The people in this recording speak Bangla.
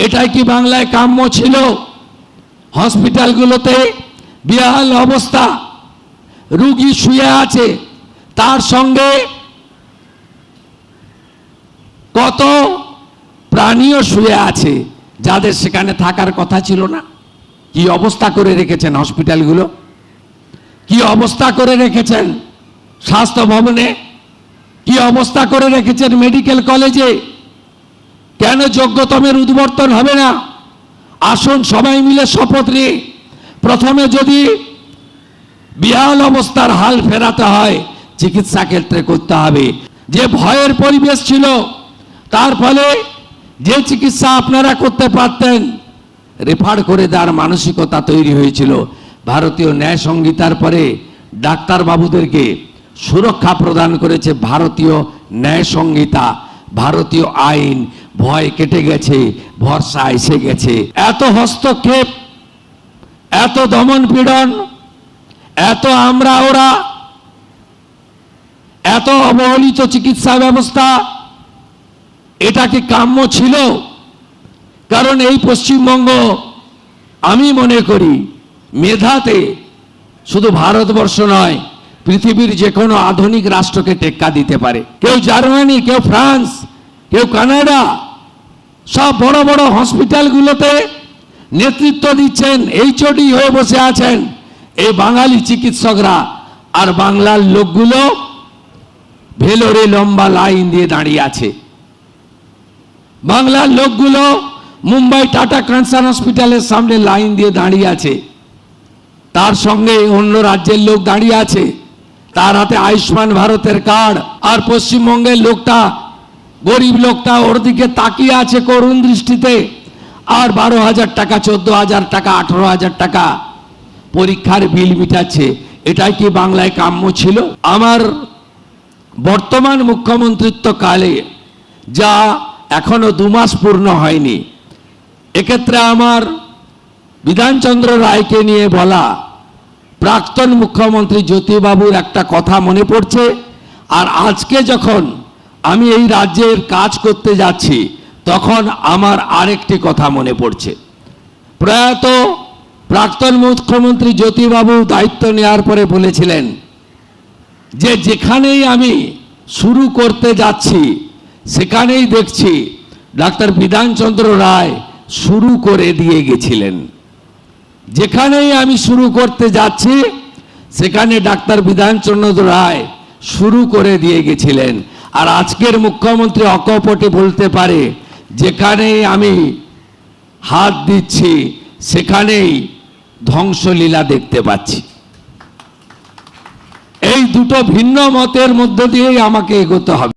এটাই কি বাংলায় কাম্য ছিল? হসপিটালগুলোতে বেহাল অবস্থা, রোগী শুয়ে আছে, তার সঙ্গে কত প্রাণীও শুয়ে আছে যাদের সেখানে থাকার কথা ছিল না। কি অবস্থা করে রেখেছেন হসপিটালগুলো, কি অবস্থা করে রেখেছেন স্বাস্থ্য ভবনে, কি অবস্থা করে রেখেছেন মেডিকেল কলেজে। কেন যোগ্যতমের উদ্বর্তন হবে না? আসুন সবাই মিলে শপথ নিয়ে প্রথমে যদি বেহাল অবস্থার হাল ফেরাতে হয় চিকিৎসা ক্ষেত্রে করতে হবে। যে ভয়ের পরিবেশ ছিল, তার ফলে যে চিকিৎসা আপনারা করতে পারতেন রেফার করে দেওয়ার মানসিকতা তৈরি হয়েছিল। ভারতীয় ন্যায় সংহিতার পরে ডাক্তারবাবুদেরকে সুরক্ষা প্রদান করেছে ভারতীয় ন্যায় সংহিতা, ভারতীয় আইন। ভয় কেটে গেছে, ভরসা এসে গেছে। এত হস্তক্ষেপ, এত দমন পীড়ন, এত আমরা ওরা, এত অবহেলিত চিকিৎসা ব্যবস্থা, এটা কি কাম্য ছিল? কারণ এই পশ্চিমবঙ্গ আমি মনে করি মেধাতে শুধু ভারতবর্ষ নয়, পৃথিবীর যে কোনো আধুনিক রাষ্ট্রকে টেক্কা দিতে পারে। কেউ জার্মানি, কেউ ফ্রান্স, কেউ কানাডা, সব বড় বড় হসপিটালগুলোতে নেতৃত্ব দিচ্ছেন, এইচওডি হয়ে বসে আছেন এই বাঙালি চিকিৎসকরা। আর বাংলার লোকগুলো ভেলোরে লম্বা লাইন দিয়ে দাঁড়িয়ে আছে। বাংলার লোকগুলো মুম্বাই টাটা ক্যান্সার হসপিটালের সামনে লাইন দিয়ে দাঁড়িয়ে আছে। তার সঙ্গে অন্য রাজ্যের লোক দাঁড়িয়ে আছে, তার হাতে আয়ুষ্মান ভারতের কার্ড। আর পশ্চিমবঙ্গের লোকটা, গরিব লোকটা ওর দিকে তাকিয়ে আছে করুণ দৃষ্টিতে। আর 12,000 টাকা, 14,000 টাকা, 18,000 টাকা পরীক্ষার বিল মিটাচ্ছে। এটাই কি বাংলায় কাম্য ছিল? আমার বর্তমান মুখ্যমন্ত্রিত্ব কালে, যা এখনো 2 মাস পূর্ণ হয়নি, এক্ষেত্রে আমার বিধানচন্দ্র রায়কে নিয়ে বলা প্রাক্তন মুখ্যমন্ত্রী জ্যোতিবাবুর একটা কথা মনে পড়ছে। আর আজকে যখন আমি এই রাজ্যের কাজ করতে যাচ্ছি তখন আমার আরেকটি কথা মনে পড়ছে। প্রয়াত প্রাক্তন মুখ্যমন্ত্রী জ্যোতিবাবু দায়িত্ব নেওয়ার পরে বলেছিলেন যে যেখানেই আমি শুরু করতে যাচ্ছি সেখানেই দেখছি ডাক্তার বিধানচন্দ্র রায় শুরু করে দিয়ে গেছিলেন। যেখানেই আমি শুরু করতে যাচ্ছি সেখানে ডাক্তার বিধানচন্দ্র রায় শুরু করে দিয়ে গেছিলেন। আর আজকের মুখ্যমন্ত্রী অকপটে বলতে পারে যেখানেই আমি হাত দিচ্ছি সেখানেই ধ্বংসলীলা দেখতে পাচ্ছি। এই দুটো ভিন্ন মতের মধ্য দিয়েই আমাকে এগোতে হবে।